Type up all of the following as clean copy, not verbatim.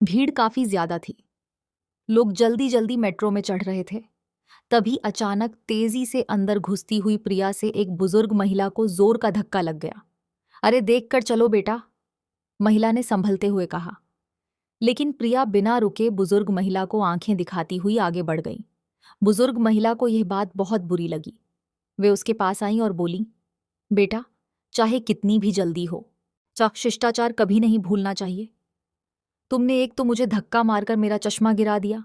भीड़ काफी ज्यादा थी। लोग जल्दी जल्दी मेट्रो में चढ़ रहे थे। तभी अचानक तेजी से अंदर घुसती हुई प्रिया से एक बुजुर्ग महिला को जोर का धक्का लग गया। अरे देख कर चलो बेटा, महिला ने संभलते हुए कहा। लेकिन प्रिया बिना रुके बुजुर्ग महिला को आंखें दिखाती हुई आगे बढ़ गई। बुजुर्ग महिला को यह बात बहुत बुरी लगी। वे उसके पास आईं और बोली, बेटा, चाहे कितनी भी जल्दी हो, शिष्टाचार कभी नहीं भूलना चाहिए। तुमने एक तो मुझे धक्का मारकर मेरा चश्मा गिरा दिया,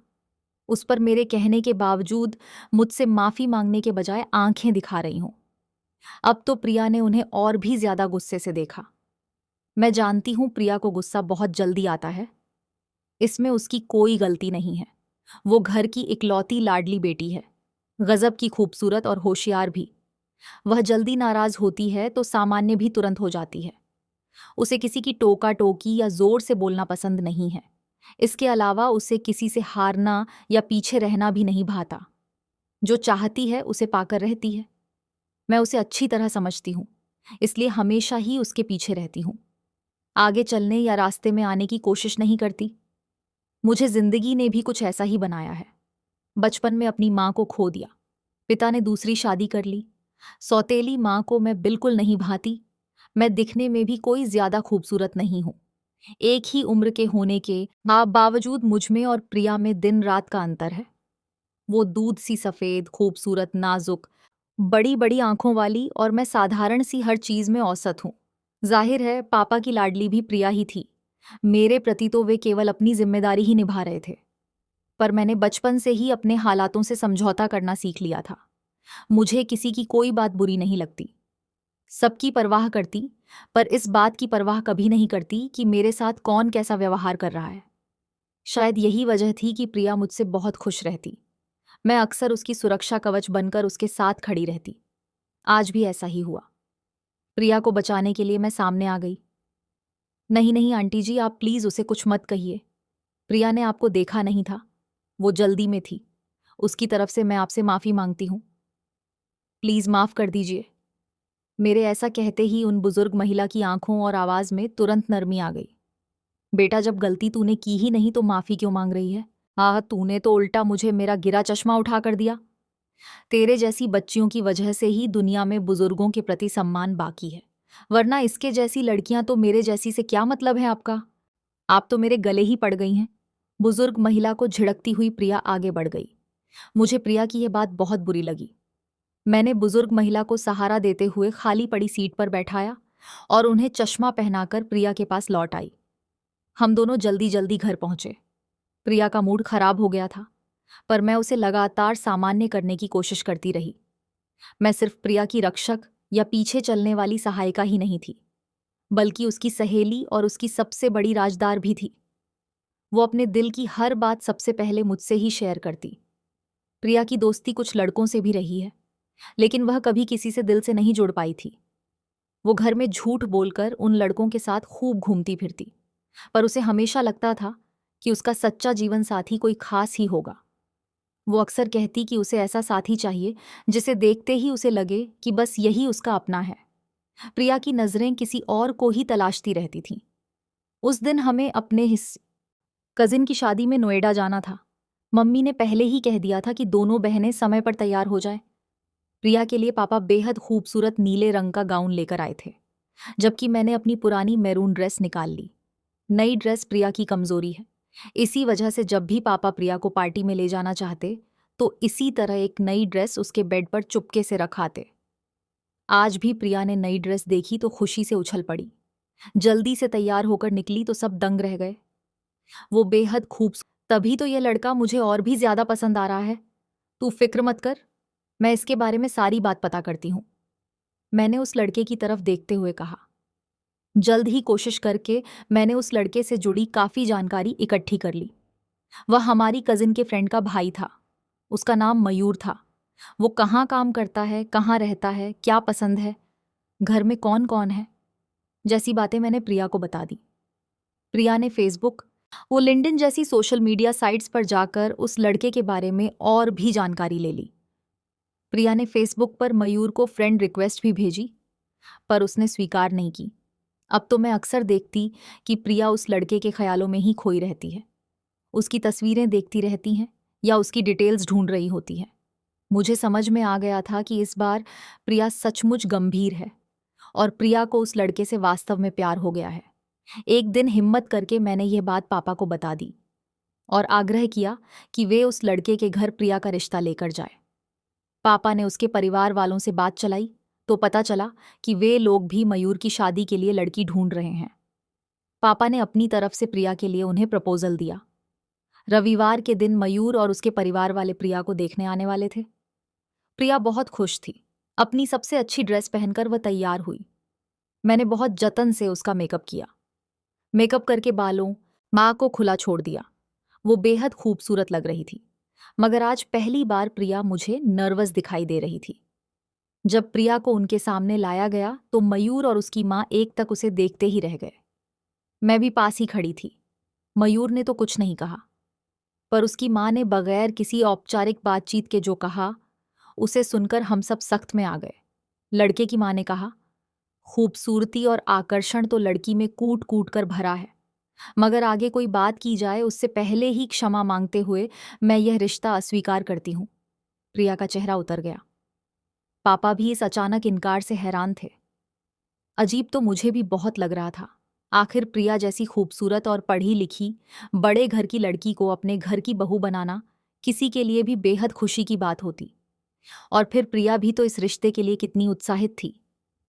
उस पर मेरे कहने के बावजूद मुझसे माफी मांगने के बजाय आंखें दिखा रही हूं। अब तो प्रिया ने उन्हें और भी ज्यादा गुस्से से देखा। मैं जानती हूं प्रिया को गुस्सा बहुत जल्दी आता है। इसमें उसकी कोई गलती नहीं है। वो घर की इकलौती लाडली बेटी है, गजब की खूबसूरत और होशियार भी। वह जल्दी नाराज होती है तो सामान्य भी तुरंत हो जाती है। उसे किसी की टोका टोकी या जोर से बोलना पसंद नहीं है। इसके अलावा उसे किसी से हारना या पीछे रहना भी नहीं भाता। जो चाहती है उसे पाकर रहती है। मैं उसे अच्छी तरह समझती हूँ, इसलिए हमेशा ही उसके पीछे रहती हूँ। आगे चलने या रास्ते में आने की कोशिश नहीं करती। मुझे जिंदगी ने भी कुछ ऐसा ही बनाया है। बचपन में अपनी माँ को खो दिया, पिता ने दूसरी शादी कर ली। सौतेली माँ को मैं बिल्कुल नहीं भाती। मैं दिखने में भी कोई ज्यादा खूबसूरत नहीं हूं। एक ही उम्र के होने के बावजूद मुझ में और प्रिया में दिन रात का अंतर है। वो दूध सी सफेद, खूबसूरत, नाजुक, बड़ी बड़ी आंखों वाली, और मैं साधारण सी हर चीज में औसत हूं। जाहिर है पापा की लाडली भी प्रिया ही थी। मेरे प्रति तो वे केवल अपनी जिम्मेदारी ही निभा रहे थे। पर मैंने बचपन से ही अपने हालातों से समझौता करना सीख लिया था। मुझे किसी की कोई बात बुरी नहीं लगती। सबकी परवाह करती, पर इस बात की परवाह कभी नहीं करती कि मेरे साथ कौन कैसा व्यवहार कर रहा है। शायद यही वजह थी कि प्रिया मुझसे बहुत खुश रहती। मैं अक्सर उसकी सुरक्षा कवच बनकर उसके साथ खड़ी रहती। आज भी ऐसा ही हुआ। प्रिया को बचाने के लिए मैं सामने आ गई। नहीं नहीं आंटी जी, आप प्लीज उसे कुछ मत कहिए। प्रिया ने आपको देखा नहीं था, वो जल्दी में थी। उसकी तरफ से मैं आपसे माफी मांगती हूं। प्लीज माफ कर दीजिए। मेरे ऐसा कहते ही उन बुजुर्ग महिला की आंखों और आवाज में तुरंत नरमी आ गई। बेटा, जब गलती तूने की ही नहीं तो माफी क्यों मांग रही है? हाँ, तूने तो उल्टा मुझे मेरा गिरा चश्मा उठा कर दिया। तेरे जैसी बच्चियों की वजह से ही दुनिया में बुजुर्गों के प्रति सम्मान बाकी है, वरना इसके जैसी लड़कियां तो मेरे जैसी से क्या मतलब है आपका? आप तो मेरे गले ही पड़ गई हैं। बुजुर्ग महिला को झिड़कती हुई प्रिया आगे बढ़ गई। मुझे प्रिया की यह बात बहुत बुरी लगी। मैंने बुजुर्ग महिला को सहारा देते हुए खाली पड़ी सीट पर बैठाया और उन्हें चश्मा पहनाकर प्रिया के पास लौट आई। हम दोनों जल्दी जल्दी घर पहुंचे। प्रिया का मूड खराब हो गया था, पर मैं उसे लगातार सामान्य करने की कोशिश करती रही। मैं सिर्फ प्रिया की रक्षक या पीछे चलने वाली सहायिका ही नहीं थी, बल्कि उसकी सहेली और उसकी सबसे बड़ी राजदार भी थी। वो अपने दिल की हर बात सबसे पहले मुझसे ही शेयर करती। प्रिया की दोस्ती कुछ लड़कों से भी रही है, लेकिन वह कभी किसी से दिल से नहीं जुड़ पाई थी। वो घर में झूठ बोलकर उन लड़कों के साथ खूब घूमती फिरती, पर उसे हमेशा लगता था कि उसका सच्चा जीवन साथी कोई खास ही होगा। वो अक्सर कहती कि उसे ऐसा साथी चाहिए जिसे देखते ही उसे लगे कि बस यही उसका अपना है। प्रिया की नजरें किसी और को ही तलाशती रहती थीं। उस दिन हमें अपने कजिन की शादी में नोएडा जाना था। मम्मी ने पहले ही कह दिया था कि दोनों बहनें समय पर तैयार हो जाए। प्रिया के लिए पापा बेहद खूबसूरत नीले रंग का गाउन लेकर आए थे, जबकि मैंने अपनी पुरानी मैरून ड्रेस निकाल ली। नई ड्रेस प्रिया की कमजोरी है। इसी वजह से जब भी पापा प्रिया को पार्टी में ले जाना चाहते तो इसी तरह एक नई ड्रेस उसके बेड पर चुपके से रखाते। आज भी प्रिया ने नई ड्रेस देखी तो खुशी से उछल पड़ी। जल्दी से तैयार होकर निकली तो सब दंग रह गए। वो बेहद खूबसूरत। तभी तो ये लड़का मुझे और भी ज्यादा पसंद आ रहा है। तू फिक्र मत कर, मैं इसके बारे में सारी बात पता करती हूँ, मैंने उस लड़के की तरफ देखते हुए कहा। जल्द ही कोशिश करके मैंने उस लड़के से जुड़ी काफी जानकारी इकट्ठी कर ली। वह हमारी कजिन के फ्रेंड का भाई था। उसका नाम मयूर था। वो कहाँ काम करता है, कहाँ रहता है, क्या पसंद है, घर में कौन कौन है, जैसी बातें मैंने प्रिया को बता दी। प्रिया ने फेसबुक, वो लिंक्डइन जैसी सोशल मीडिया साइट्स पर जाकर उस लड़के के बारे में और भी जानकारी ले ली। प्रिया ने फेसबुक पर मयूर को फ्रेंड रिक्वेस्ट भी भेजी, पर उसने स्वीकार नहीं की। अब तो मैं अक्सर देखती कि प्रिया उस लड़के के ख्यालों में ही खोई रहती है, उसकी तस्वीरें देखती रहती हैं या उसकी डिटेल्स ढूंढ रही होती है। मुझे समझ में आ गया था कि इस बार प्रिया सचमुच गंभीर है और प्रिया को उस लड़के से वास्तव में प्यार हो गया है। एक दिन हिम्मत करके मैंने यह बात पापा को बता दी और आग्रह किया कि वे उस लड़के के घर प्रिया का रिश्ता लेकर जाए। पापा ने उसके परिवार वालों से बात चलाई तो पता चला कि वे लोग भी मयूर की शादी के लिए लड़की ढूंढ रहे हैं। पापा ने अपनी तरफ से प्रिया के लिए उन्हें प्रपोजल दिया। रविवार के दिन मयूर और उसके परिवार वाले प्रिया को देखने आने वाले थे। प्रिया बहुत खुश थी। अपनी सबसे अच्छी ड्रेस पहनकर वह तैयार हुई। मैंने बहुत जतन से उसका मेकअप किया। मेकअप करके बालों माँ को खुला छोड़ दिया। वो बेहद खूबसूरत लग रही थी, मगर आज पहली बार प्रिया मुझे नर्वस दिखाई दे रही थी। जब प्रिया को उनके सामने लाया गया तो मयूर और उसकी माँ एक तक उसे देखते ही रह गए। मैं भी पास ही खड़ी थी। मयूर ने तो कुछ नहीं कहा, पर उसकी माँ ने बगैर किसी औपचारिक बातचीत के जो कहा, उसे सुनकर हम सब सख्त में आ गए। लड़के की माँ ने कहा, खूबसूरती और आकर्षण तो लड़की में कूट कूट कर भरा है, मगर आगे कोई बात की जाए उससे पहले ही क्षमा मांगते हुए मैं यह रिश्ता अस्वीकार करती हूँ। प्रिया का चेहरा उतर गया। पापा भी इस अचानक इनकार से हैरान थे। अजीब तो मुझे भी बहुत लग रहा था। आखिर प्रिया जैसी खूबसूरत और पढ़ी लिखी बड़े घर की लड़की को अपने घर की बहू बनाना किसी के लिए भी बेहद खुशी की बात होती। और फिर प्रिया भी तो इस रिश्ते के लिए कितनी उत्साहित थी।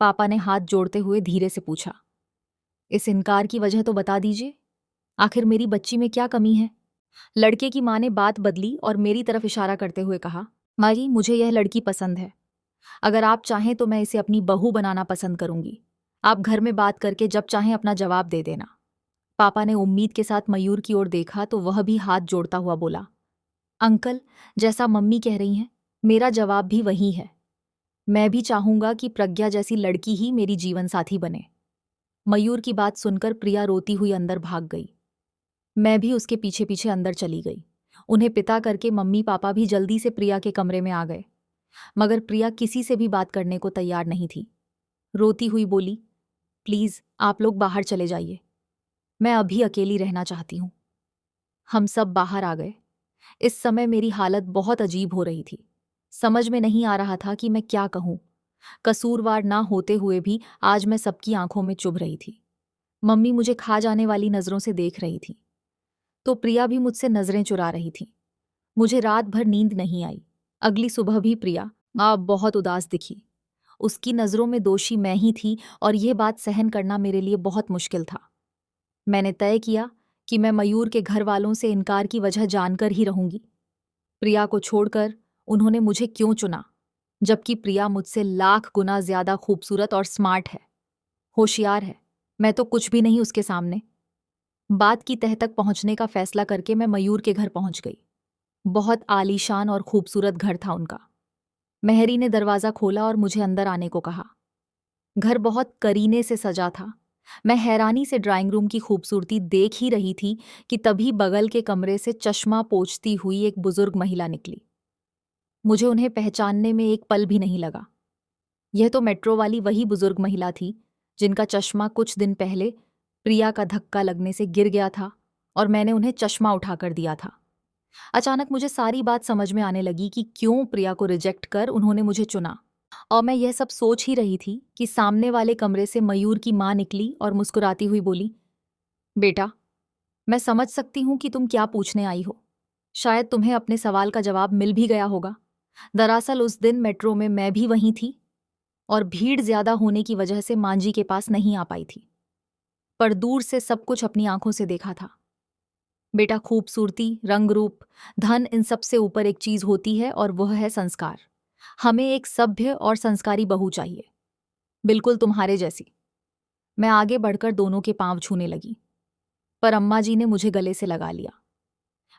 पापा ने हाथ जोड़ते हुए धीरे से पूछा, इस इनकार की वजह तो बता दीजिए। आखिर मेरी बच्ची में क्या कमी है? लड़के की माँ ने बात बदली और मेरी तरफ इशारा करते हुए कहा, माँ जी, मुझे यह लड़की पसंद है। अगर आप चाहें तो मैं इसे अपनी बहू बनाना पसंद करूंगी। आप घर में बात करके जब चाहें अपना जवाब दे देना। पापा ने उम्मीद के साथ मयूर की ओर देखा तो वह भी हाथ जोड़ता हुआ बोला, अंकल, जैसा मम्मी कह रही हैं, मेरा जवाब भी वही है। मैं भी चाहूंगा कि प्रज्ञा जैसी लड़की ही मेरी जीवन साथी बने। मयूर की बात सुनकर प्रिया रोती हुई अंदर भाग गई। मैं भी उसके पीछे पीछे अंदर चली गई। उन्हें पिता करके मम्मी पापा भी जल्दी से प्रिया के कमरे में आ गए, मगर प्रिया किसी से भी बात करने को तैयार नहीं थी। रोती हुई बोली, प्लीज आप लोग बाहर चले जाइए, मैं अभी अकेली रहना चाहती हूँ। हम सब बाहर आ गए। इस समय मेरी हालत बहुत अजीब हो रही थी। समझ में नहीं आ रहा था कि मैं क्या कहूँ। कसूरवार ना होते हुए भी आज मैं सबकी आंखों में चुभ रही थी। मम्मी मुझे खा जाने वाली नजरों से देख रही थी, तो प्रिया भी मुझसे नजरें चुरा रही थी। मुझे रात भर नींद नहीं आई। अगली सुबह भी प्रिया बहुत उदास दिखी। उसकी नजरों में दोषी मैं ही थी और यह बात सहन करना मेरे लिए बहुत मुश्किल था। मैंने तय किया कि मैं मयूर के घर वालों से इनकार की वजह जानकर ही रहूंगी। प्रिया को छोड़कर उन्होंने मुझे क्यों चुना, जबकि प्रिया मुझसे लाख गुना ज्यादा खूबसूरत और स्मार्ट है, होशियार है। मैं तो कुछ भी नहीं उसके सामने। बात की तह तक पहुंचने का फैसला करके मैं मयूर के घर पहुंच गई। बहुत आलीशान और खूबसूरत घर था उनका। मेहरी ने दरवाजा खोला और मुझे अंदर आने को कहा। घर बहुत करीने से सजा था। मैं हैरानी से ड्राइंग रूम की खूबसूरती देख ही रही थी कि तभी बगल के कमरे से चश्मा पोंछती हुई एक बुजुर्ग महिला निकली। मुझे उन्हें पहचानने में एक पल भी नहीं लगा। यह तो मेट्रो वाली वही बुजुर्ग महिला थी जिनका चश्मा कुछ दिन पहले प्रिया का धक्का लगने से गिर गया था और मैंने उन्हें चश्मा उठाकर दिया था। अचानक मुझे सारी बात समझ में आने लगी कि क्यों प्रिया को रिजेक्ट कर उन्होंने मुझे चुना। और मैं यह सब सोच ही रही थी कि सामने वाले कमरे से मयूर की माँ निकली और मुस्कुराती हुई बोली, बेटा, मैं समझ सकती हूँ कि तुम क्या पूछने आई हो। शायद तुम्हें अपने सवाल का जवाब मिल भी गया होगा। दरअसल उस दिन मेट्रो में मैं भी वहीं थी और भीड़ ज्यादा होने की वजह से मांझी के पास नहीं आ पाई थी, पर दूर से सब कुछ अपनी आंखों से देखा था। बेटा, खूबसूरती, रंग रूप, धन, इन सब से ऊपर एक चीज होती है और वह है संस्कार। हमें एक सभ्य और संस्कारी बहू चाहिए, बिल्कुल तुम्हारे जैसी। मैं आगे बढ़कर दोनों के पांव छूने लगी, पर अम्मा जी ने मुझे गले से लगा लिया।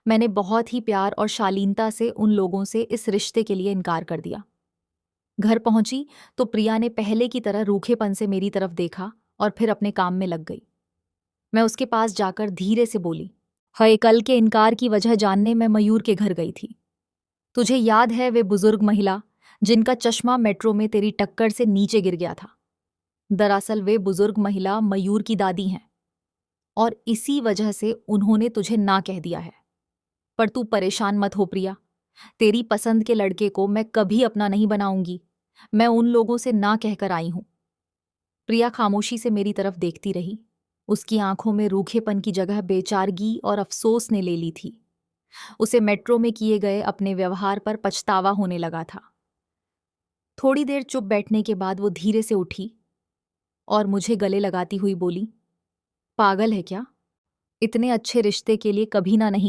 मैंने बहुत ही प्यार और शालीनता से उन लोगों से इस रिश्ते के लिए इनकार कर दिया। घर पहुंची तो प्रिया ने पहले की तरह रूखेपन से मेरी तरफ देखा और फिर अपने काम में लग गई। मैं उसके पास जाकर धीरे से बोली, हय, कल के इनकार की वजह जानने मैं मयूर के घर गई थी। तुझे याद है वे बुजुर्ग महिला जिनका चश्मा मेट्रो में तेरी टक्कर से नीचे गिर गया था? दरअसल वे बुजुर्ग महिला मयूर की दादी हैं और इसी वजह से उन्होंने तुझे ना कह दिया है। पर तू परेशान मत हो प्रिया, तेरी पसंद के लड़के को मैं कभी अपना नहीं बनाऊंगी। मैं उन लोगों से ना कहकर आई हूं। प्रिया खामोशी से मेरी तरफ देखती रही। उसकी आंखों में रूखेपन की जगह बेचारगी और अफसोस ने ले ली थी। उसे मेट्रो में किए गए अपने व्यवहार पर पछतावा होने लगा था। थोड़ी देर चुप बैठने के बाद वो धीरे से उठी और मुझे गले लगाती हुई बोली, पागल है क्या? इतने अच्छे रिश्ते के लिए कभी ना नहीं